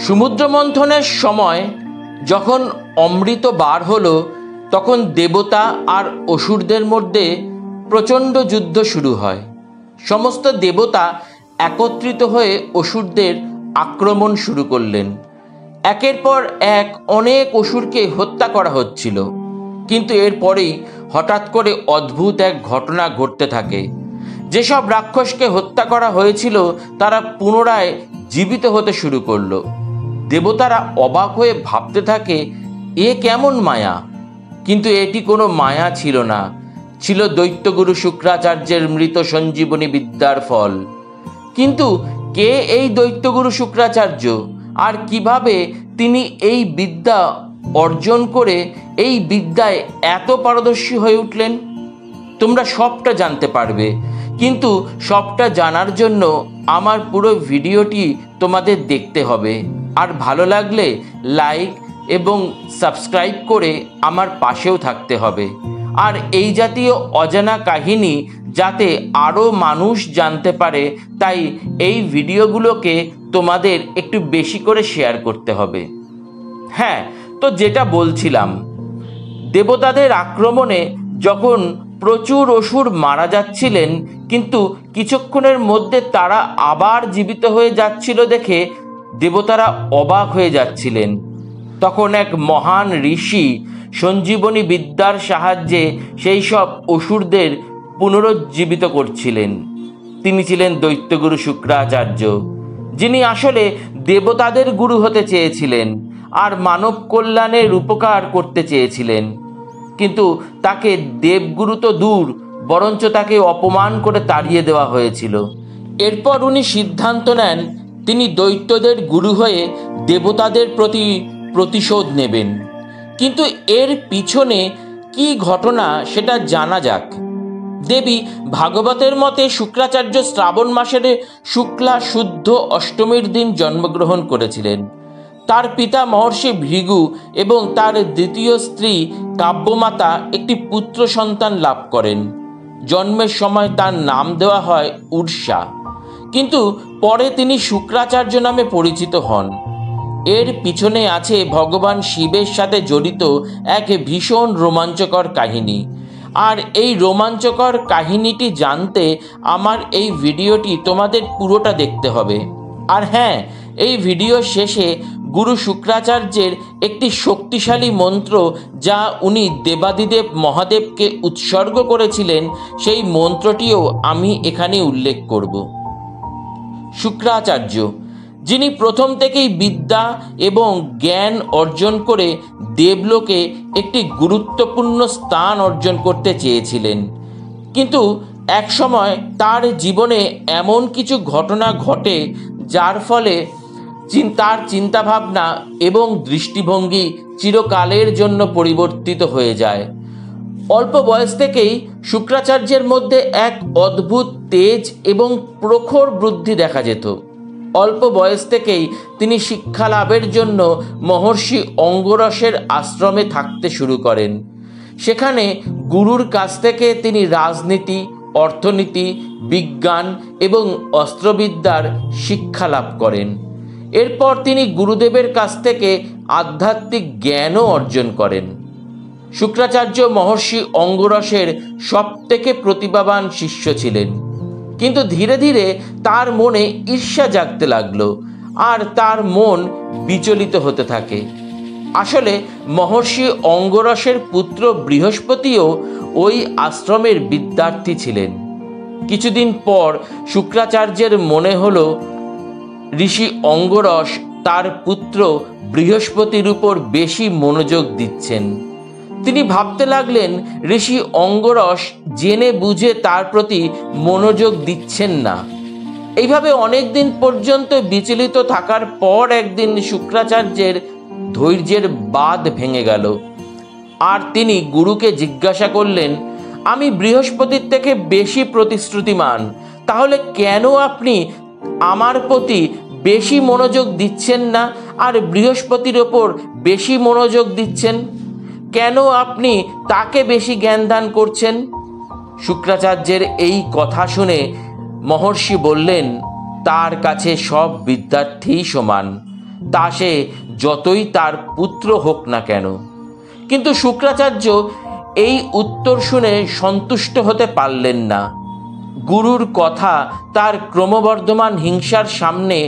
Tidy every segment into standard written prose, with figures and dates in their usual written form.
সমুদ্র মন্থনের সময় যখন অমৃত বার হলো, তখন দেবতা আর অসুরদের মধ্যে প্রচণ্ড যুদ্ধ শুরু হয়। সমস্ত দেবতা একত্রিত হয়ে অসুরদের আক্রমণ শুরু করলেন। একের পর এক অনেক অসুরকে হত্যা করা হচ্ছিল, কিন্তু এরপরেই হঠাৎ করে অদ্ভুত এক ঘটনা ঘটতে থাকে। যেসব রাক্ষসকে হত্যা করা হয়েছিল তারা পুনরায় জীবিত হতে শুরু করলো। দেবতারা অবাক হয়ে ভাবতে থাকে, এ কেমন মায়া? কিন্তু এটি কোনো মায়া ছিল না, ছিল দৈত্যগুরু শুক্রাচার্যের মৃত সঞ্জীবনী বিদ্যার ফল। কিন্তু কে এই দৈত্যগুরু শুক্রাচার্য, আর কিভাবে তিনি এই বিদ্যা অর্জন করে এই বিদ্যায় এত পারদর্শী হয়ে উঠলেন? তোমরা সবটা জানতে পারবে, কিন্তু সবটা জানার জন্য আমার পুরো ভিডিওটি তোমাদের দেখতে হবে। আর ভালো লাগলে লাইক এবং সাবস্ক্রাইব করে আমার পাশেও থাকতে হবে। আর এই জাতীয় অজানা কাহিনী যাতে আরও মানুষ জানতে পারে, তাই এই ভিডিওগুলোকে তোমাদের একটু বেশি করে শেয়ার করতে হবে। হ্যাঁ, তো যেটা বলছিলাম, দেবতাদের আক্রমণে যখন প্রচুর অসুর মারা যাচ্ছিলেন, কিন্তু কিছুক্ষণের মধ্যে তারা আবার জীবিত হয়ে যাচ্ছিল দেখে দেবতারা অবাক হয়ে যাচ্ছিলেন। তখন এক মহান ঋষি সঞ্জীবনী বিদ্যার সাহায্যে সেই সব অসুরদের পুনরুজ্জীবিত করছিলেন। তিনি ছিলেন দৈত্যগুরু শুক্রাচার্য, যিনি আসলে দেবতাদের গুরু হতে চেয়েছিলেন আর মানব কল্যাণের উপকার করতে চেয়েছিলেন। কিন্তু তাকে দেবগুরু তো দূর, বরঞ্চ তাকে অপমান করে তাড়িয়ে দেওয়া হয়েছিল। এরপর উনি সিদ্ধান্ত নেন তিনি দৈত্যদের গুরু হয়ে দেবতাদের প্রতি প্রতিশোধ নেবেন। কিন্তু এর পিছনে কি ঘটনা সেটা জানা যাক। দেবী ভাগবতের মতে শুক্রাচার্য শ্রাবণ মাসের শুক্লা শুদ্ধ অষ্টমীর দিন জন্মগ্রহণ করেছিলেন। তার পিতা মহর্ষি ভৃগু এবং তার দ্বিতীয় স্ত্রী কাব্যমাতা একটি পুত্র সন্তান লাভ করেন। জন্মের সময় তার নাম দেওয়া হয় উর্ষা, কিন্তু পরে তিনি শুক্রাচার্য নামে পরিচিত হন। এর পিছনে আছে ভগবান শিবের সাথে জড়িত এক ভীষণ রোমাঞ্চকর কাহিনী। আর এই রোমাঞ্চকর কাহিনীটি জানতে আমার এই ভিডিওটি তোমাদের পুরোটা দেখতে হবে। আর হ্যাঁ, এই ভিডিও শেষে গুরু শুক্রাচার্যের একটি শক্তিশালী মন্ত্র, যা উনি দেবাদিদেব মহাদেবকে উৎসর্গ করেছিলেন, সেই মন্ত্রটিও আমি এখানে উল্লেখ করব। শুক্রাচার্য, যিনি প্রথম থেকেই বিদ্যা এবং জ্ঞান অর্জন করে দেবলোকে একটি গুরুত্বপূর্ণ স্থান অর্জন করতে চেয়েছিলেন, কিন্তু একসময় তার জীবনে এমন কিছু ঘটনা ঘটে যার ফলে তার চিন্তাভাবনা এবং দৃষ্টিভঙ্গি চিরকালের জন্য পরিবর্তিত হয়ে যায়। অল্প বয়স থেকেই শুক্রাচার্যের মধ্যে এক অদ্ভুত তেজ এবং প্রখর বুদ্ধি দেখা যেত। অল্প বয়স থেকেই তিনি শিক্ষা লাভের জন্য মহর্ষি অঙ্গরসের আশ্রমে থাকতে শুরু করেন। সেখানে গুরুর কাছ থেকে তিনি রাজনীতি, অর্থনীতি, বিজ্ঞান এবং অস্ত্রবিদ্যার শিক্ষা লাভ করেন। এরপর তিনি গুরুদেবের কাছ থেকে আধ্যাত্মিক জ্ঞানও অর্জন করেন। শুক্রাচার্য মহর্ষি অঙ্গরসের সবথেকে প্রতিভাবান শিষ্য ছিলেন, কিন্তু ধীরে ধীরে তার মনে ঈর্ষা জাগতে লাগলো আর তার মন বিচলিত হতে থাকে। আসলে মহর্ষি অঙ্গরসের পুত্র বৃহস্পতিও ওই আশ্রমের বিদ্যার্থী ছিলেন। কিছুদিন পর শুক্রাচার্যের মনে হলো ঋষি অঙ্গরস তার পুত্র বৃহস্পতির উপর বেশি মনোযোগ দিচ্ছেন। তিনি ভাবতে লাগলেন ঋষি অঙ্গরস জেনে বুঝে তার প্রতি মনোযোগ দিচ্ছেন না। এইভাবে অনেক দিন পর্যন্ত বিচলিত থাকার পর একদিন শুক্রাচার্যের ধৈর্যের বাঁধ ভেঙে গেল, আর তিনি গুরুকে জিজ্ঞাসা করলেন, আমি বৃহস্পতির থেকে বেশি প্রতিশ্রুতিমান, তাহলে কেন আপনি আমার প্রতি বেশি মনোযোগ দিচ্ছেন না আর বৃহস্পতির ওপর বেশি মনোযোগ দিচ্ছেন? কেন আপনি তাকে বেশি জ্ঞান দান করছেন? শুক্রাচার্যের এই কথা শুনে মহর্ষি বললেন, তার কাছে সব বিদ্যার্থীই সমান, তা সে যতই তার পুত্র হোক না কেন। কিন্তু শুক্রাচার্য এই উত্তর শুনে সন্তুষ্ট হতে পারলেন না। গুরুর কথা তার ক্রমবর্ধমান হিংসার সামনে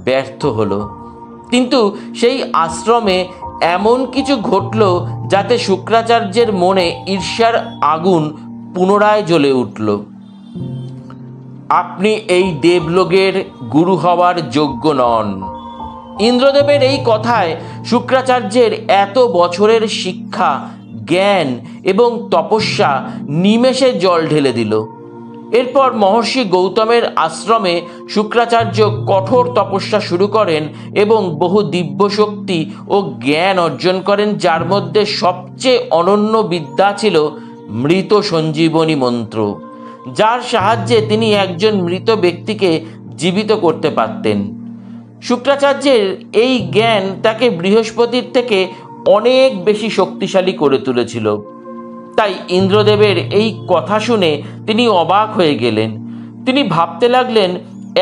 ব্যর্থ হলো। কিন্তু সেই আশ্রমে এমন কিছু ঘটল যাতে শুক্রাচার্যের মনে ঈর্ষার আগুন পুনরায় জ্বলে উঠল। আপনি এই দেবলোকের গুরু হওয়ার যোগ্য নন। ইন্দ্রদেবের এই কথায় শুক্রাচার্যের এত বছরের শিক্ষা, জ্ঞান এবং তপস্যা নিমেষে জল ঢেলে দিল। এরপর মহর্ষি গৌতমের আশ্রমে শুক্রাচার্য কঠোর তপস্যা শুরু করেন এবং বহু দিব্য শক্তি ও জ্ঞান অর্জন করেন, যার মধ্যে সবচেয়ে অনন্য বিদ্যা ছিল মৃত সঞ্জীবনী মন্ত্র, যার সাহায্যে তিনি একজন মৃত ব্যক্তিকে জীবিত করতে পারতেন। শুক্রাচার্যের এই জ্ঞান তাকে বৃহস্পতির থেকে অনেক বেশি শক্তিশালী করে তুলেছিল। তাই ইন্দ্রদেবের এই কথা শুনে তিনি অবাক হয়ে গেলেন। তিনি ভাবতে লাগলেন,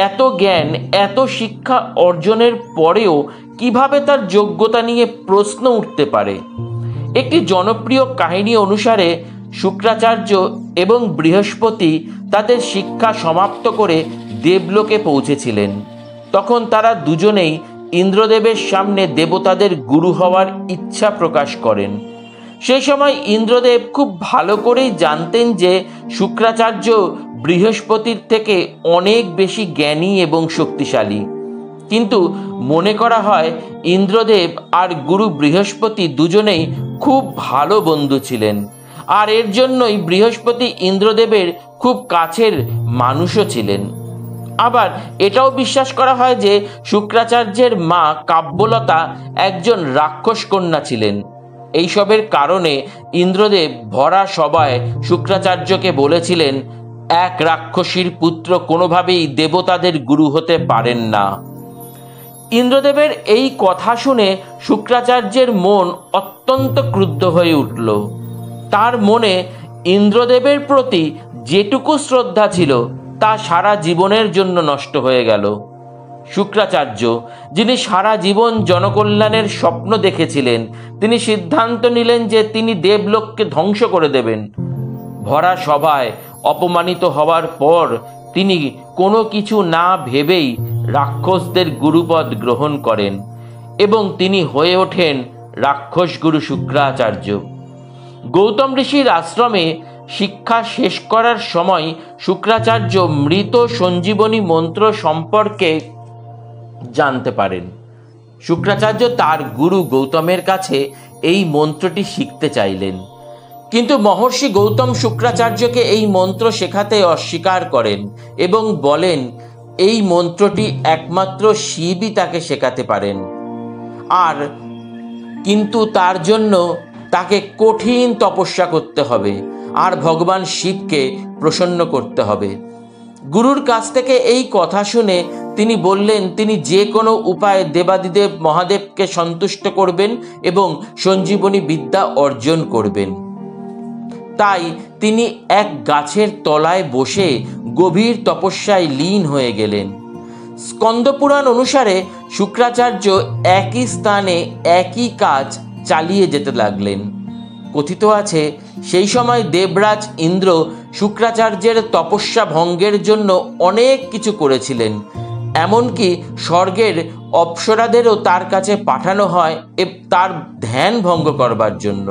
এত জ্ঞান, এত শিক্ষা অর্জনের পরেও কিভাবে তার যোগ্যতা নিয়ে প্রশ্ন উঠতে পারে। একটি জনপ্রিয় কাহিনী অনুসারে শুক্রাচার্য এবং বৃহস্পতি তাদের শিক্ষা সমাপ্ত করে দেবলোকে পৌঁছেছিলেন। তখন তারা দুজনেই ইন্দ্রদেবের সামনে দেবতাদের গুরু হওয়ার ইচ্ছা প্রকাশ করেন। সেই সময় ইন্দ্রদেব খুব ভালো করেই জানতেন যে শুক্রাচার্য বৃহস্পতির থেকে অনেক বেশি জ্ঞানী এবং শক্তিশালী। কিন্তু মনে করা হয় ইন্দ্রদেব আর গুরু বৃহস্পতি দুজনেই খুব ভালো বন্ধু ছিলেন, আর এর জন্যই বৃহস্পতি ইন্দ্রদেবের খুব কাছের মানুষও ছিলেন। আবার এটাও বিশ্বাস করা হয় যে শুক্রাচার্যের মা কাব্যলতা একজন রাক্ষস কন্যা ছিলেন। এইসবের কারণে ইন্দ্রদেব ভরা সভায় শুক্রাচার্যকে বলেছিলেন, এক রাক্ষসীর পুত্র কোনোভাবেই দেবতাদের গুরু হতে পারেন না। ইন্দ্রদেবের এই কথা শুনে শুক্রাচার্যের মন অত্যন্ত ক্রুদ্ধ হয়ে উঠল। তার মনে ইন্দ্রদেবের প্রতি যেটুকু শ্রদ্ধা ছিল তা সারা জীবনের জন্য নষ্ট হয়ে গেল। শুক্রাচার্য, যিনি সারা জীবন জনকল্যাণের স্বপ্ন দেখেছিলেন, তিনি সিদ্ধান্ত নিলেন যে তিনি দেবলোককে ধ্বংস করে দেবেন। ভরা সভায় অপমানিত হওয়ার পর তিনি কোনো কিছু না ভেবেই রাক্ষসদের গুরুপদ গ্রহণ করেন এবং তিনি হয়ে ওঠেন রাক্ষস গুরু শুক্রাচার্য। গৌতম ঋষির আশ্রমে শিক্ষা শেষ করার সময় শুক্রাচার্য মৃত সঞ্জীবনী মন্ত্র সম্পর্কে জানতে পারেন। শুক্রাচার্য তার গুরু গৌতমের কাছে এই মন্ত্রটি শিখতে চাইলেন, কিন্তু মহর্ষি গৌতম শুক্রাচার্যকে এই মন্ত্র শেখাতে অস্বীকার করেন এবং বলেন এই মন্ত্রটি একমাত্র শিবই তাকে শেখাতে পারেন, আর কিন্তু তার জন্য তাকে কঠিন তপস্যা করতে হবে আর ভগবান শিবকে প্রসন্ন করতে হবে। গুরুর কাছ থেকে এই কথা শুনে তিনি বললেন তিনি যে কোনো উপায়ে দেবাদিদেব মহাদেবকে সন্তুষ্ট করবেন এবং সঞ্জীবনী বিদ্যা অর্জন করবেন। তাই তিনি এক গাছের তলায় বসে গভীর তপস্যায় লীন হয়ে গেলেন। স্কন্দপুরাণ অনুসারে শুক্রাচার্য একই স্থানে একই কাজ চালিয়ে যেতে লাগলেন। কথিত আছে সেই সময় দেবরাজ ইন্দ্র শুক্রাচার্যের তপস্যা ভঙ্গের জন্য অনেক কিছু করেছিলেন, এমনকি স্বর্গের অপ্সরাদেরও তার কাছে পাঠানো হয় তার ধ্যান ভঙ্গ করবার জন্য।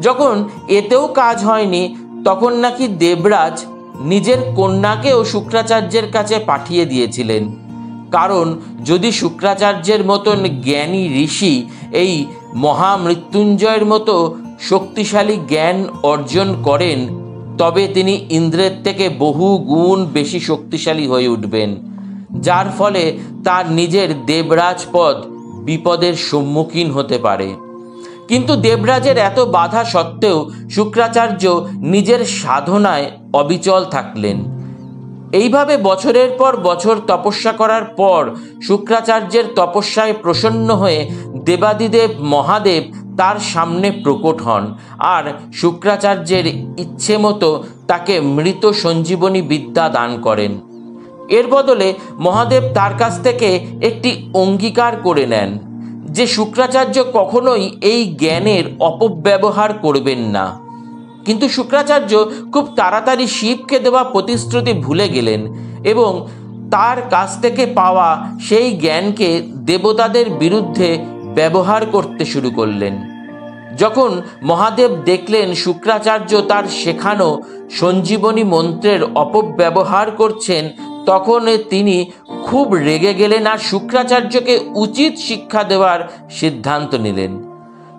যখন এতেও কাজ হয়নি তখন নাকি দেবরাজ নিজের কন্যাকেও শুক্রাচার্যের কাছে পাঠিয়ে দিয়েছিলেন, কারণ যদি শুক্রাচার্যের মতন জ্ঞানী ঋষি এই মহামৃত্যুঞ্জয়ের মতো শক্তিশালী জ্ঞান অর্জন করেন তবে তিনি ইন্দ্রের থেকে বহু গুণ বেশি শক্তিশালী হয়ে উঠবেন, যার ফলে তার নিজের দেবরাজ পদ বিপদের সম্মুখীন হতে পারে। কিন্তু দেবরাজের এত বাধা সত্ত্বেও শুক্রাচার্য নিজের সাধনায় অবিচল থাকলেন। এইভাবে বছরের পর বছর তপস্যা করার পর শুক্রাচার্যের তপস্যায় প্রসন্ন হয়ে দেবাদিদেব মহাদেব তার সামনে প্রকট হন আর শুক্রাচার্যের ইচ্ছে মতো তাকে মৃত সঞ্জীবনী বিদ্যা দান করেন। এর বদলে মহাদেব তার কাছ থেকে একটি অঙ্গীকার করে নেন যে শুক্রাচার্য কখনোই এই জ্ঞানের অপব্যবহার করবেন না। কিন্তু শুক্রাচার্য খুব তাড়াতাড়ি শিবকে দেওয়া প্রতিশ্রুতি ভুলে গেলেন এবং তার কাছ থেকে পাওয়া সেই জ্ঞানকে দেবতাদের বিরুদ্ধে ব্যবহার করতে শুরু করলেন। যখন মহাদেব দেখলেন শুক্রাচার্য তার শেখানো সঞ্জীবনী মন্ত্রের অপব্যবহার করছেন, তখন তিনি খুব রেগে গেলেন আর শুক্রাচার্যকে উচিত শিক্ষা দেওয়ার সিদ্ধান্ত নিলেন।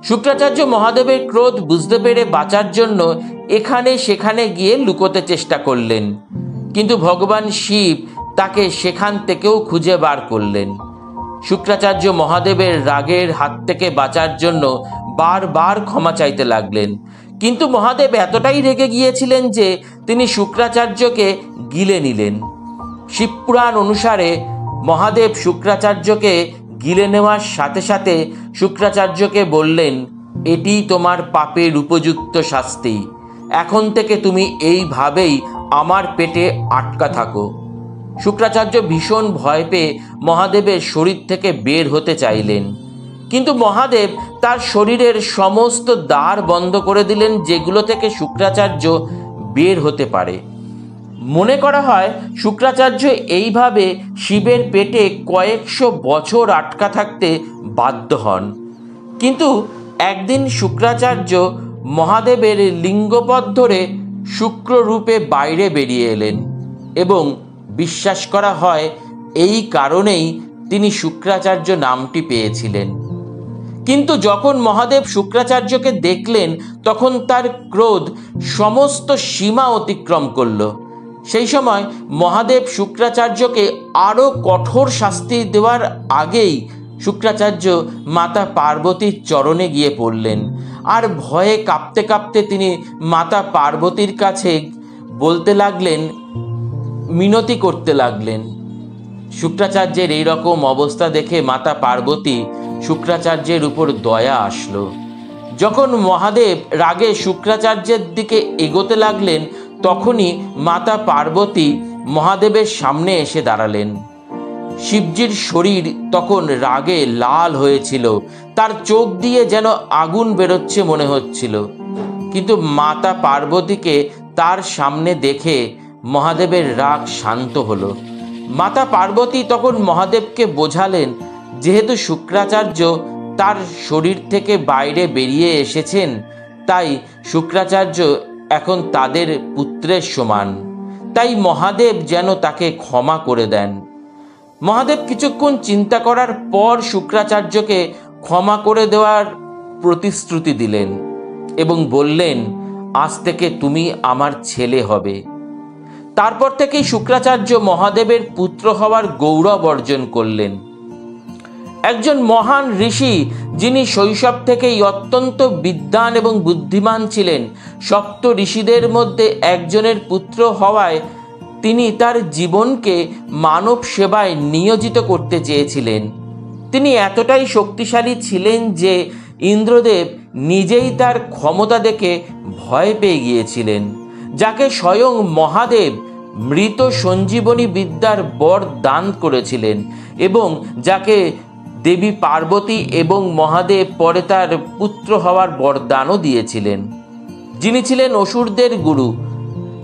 শুক্রাচার্য মহাদেবের ক্রোধ বুঝতে পেরে বাঁচার জন্য এখানে সেখানে গিয়ে লুকোতে চেষ্টা করলেন, কিন্তু ভগবান শিব তাকে সেখান থেকেও খুঁজে বার করলেন। শুক্রাচার্য মহাদেবের রাগের হাত থেকে বাঁচার জন্য বারবার ক্ষমা চাইতে লাগলেন, কিন্তু মহাদেব এতটাই রেগে গিয়েছিলেন যে তিনি শুক্রাচার্যকে গিলে নিলেন। শিবপুরাণ অনুসারে মহাদেব শুক্রাচার্যকে গিলে নেওয়ার সাথে সাথে শুক্রাচার্যকে বললেন, এটি তোমার পাপের উপযুক্ত শাস্তি, এখন থেকে তুমি এইভাবেই আমার পেটে আটকা থাকো। শুক্রাচার্য ভীষণ ভয় পেয়ে মহাদেবের শরীর থেকে বের হতে চাইলেন, কিন্তু মহাদেব তার শরীরের সমস্ত দ্বার বন্ধ করে দিলেন যেগুলো থেকে শুক্রাচার্য বের হতে পারে। মনে করা হয় শুক্রাচার্য এইভাবে শিবের পেটে কয়েকশো বছর আটকা থাকতে বাধ্য হন। কিন্তু একদিন শুক্রাচার্য মহাদেবের লিঙ্গপদ ধরে শুক্ররূপে বাইরে বেরিয়ে এলেন এবং বিশ্বাস করা হয় এই কারণেই তিনি শুক্রাচার্য নামটি পেয়েছিলেন। কিন্তু যখন মহাদেব শুক্রাচার্যকে দেখলেন তখন তার ক্রোধ সমস্ত সীমা অতিক্রম করল। সেই সময় মহাদেব শুক্রাচার্যকে আরও কঠোর শাস্তি দেওয়ার আগেই শুক্রাচার্য মাতা পার্বতীর চরণে গিয়ে পড়লেন আর ভয়ে কাঁপতে কাঁপতে তিনি মাতা পার্বতীর কাছে বলতে লাগলেন, মিনতি করতে লাগলেন। শুক্রাচার্যের এই রকম অবস্থা দেখে মাতা পার্বতী শুক্রাচার্যের উপর দয়া আসলো। যখন মহাদেব রাগে শুক্রাচার্যের দিকে এগোতে লাগলেন তখনই মাতা পার্বতী মহাদেবের সামনে এসে দাঁড়ালেন। শিবজির শরীর তখন রাগে লাল হয়েছিল, তার চোখ দিয়ে যেন আগুন বেরোচ্ছে মনে হচ্ছিল। কিন্তু মাতা পার্বতীকে তার সামনে দেখে মহাদেবের রাগ শান্ত হলো। মাতা পার্বতী তখন মহাদেবকে বোঝালেন যেহেতু শুক্রাচার্য তার শরীর থেকে বাইরে বেরিয়ে এসেছেন, তাই শুক্রাচার্য এখন তাদের পুত্রের সমান, তাই মহাদেব যেন তাকে ক্ষমা করে দেন। মহাদেব কিছুক্ষণ চিন্তা করার পর শুক্রাচার্যকে ক্ষমা করে দেওয়ার প্রতিশ্রুতি দিলেন এবং বললেন, আজ থেকে তুমি আমার ছেলে হবে। তারপর থেকেই শুক্রাচার্য মহাদেবের পুত্র হওয়ার গৌরব অর্জন করলেন। একজন মহান ঋষি যিনি শৈশব থেকেই অত্যন্ত বিদ্বান এবং বুদ্ধিমান ছিলেন, সপ্ত ঋষিদের মধ্যে একজনের পুত্র হওয়ায় তিনি তার জীবনকে মানব সেবায় নিয়োজিত করতে চেয়েছিলেন। তিনি এতটাই শক্তিশালী ছিলেন যে ইন্দ্রদেব নিজেই তার ক্ষমতা দেখে ভয় পেয়ে গিয়েছিলেন, যাকে স্বয়ং মহাদেব মৃত সঞ্জীবনী বিদ্যার বর দান করেছিলেন এবং যাকে দেবী পার্বতী এবং মহাদেব পরে তার পুত্র হওয়ার বরদানও দিয়েছিলেন, যিনি ছিলেন অসুরদের গুরু।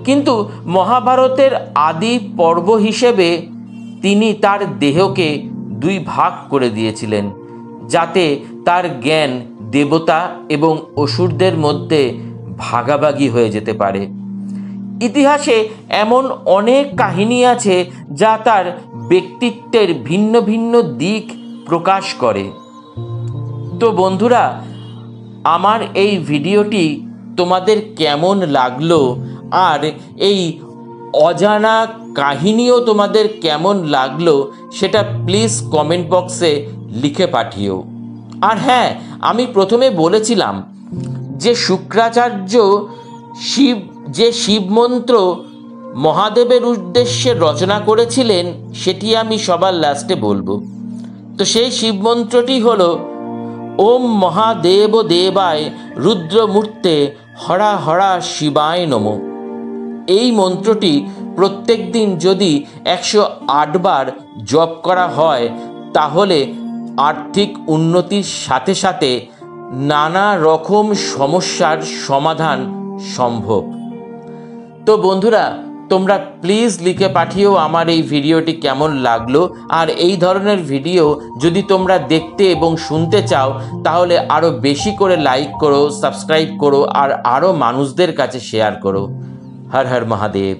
কিন্তু মহাভারতের আদি পর্ব হিসেবে তিনি তার দেহকে দুই ভাগ করে দিয়েছিলেন, যাতে তার জ্ঞান দেবতা এবং অসুরদের মধ্যে ভাগাভাগি হয়ে যেতে পারে। ইতিহাসে এমন অনেক কাহিনী আছে যা তার ব্যক্তিত্বের ভিন্ন ভিন্ন দিক প্রকাশ করে। তো বন্ধুরা, আমার এই ভিডিওটি তোমাদের কেমন লাগলো আর এই অজানা কাহিনীও তোমাদের কেমন লাগলো সেটা প্লিজ কমেন্ট বক্সে লিখে পাঠিও। আর হ্যাঁ, আমি প্রথমে বলেছিলাম যে শুক্রাচার্য যে শিব মন্ত্র মহাদেবের উদ্দেশ্যে রচনা করেছিলেন সেটি আমি সবার লাস্টে বলবো। তো সেই শিব মন্ত্রটি হলো ওম মহাদেব দেবায় রুদ্রমূর্তে হরা হরা শিবায় নমঃ। এই মন্ত্রটি প্রত্যেক দিন যদি 108 বার জপ করা হয় তাহলে আর্থিক উন্নতির সাথে সাথে নানা রকম সমস্যার সমাধান সম্ভব। তো বন্ধুরা, তোমরা প্লিজ লিখে পাঠিও আমার এই ভিডিওটি কেমন লাগলো। আর এই ধরনের ভিডিও যদি তোমরা দেখতে এবং শুনতে চাও তাহলে আরও বেশি করে লাইক করো, সাবস্ক্রাইব করো আর আরও মানুষদের কাছে শেয়ার করো। হর হর মহাদেব।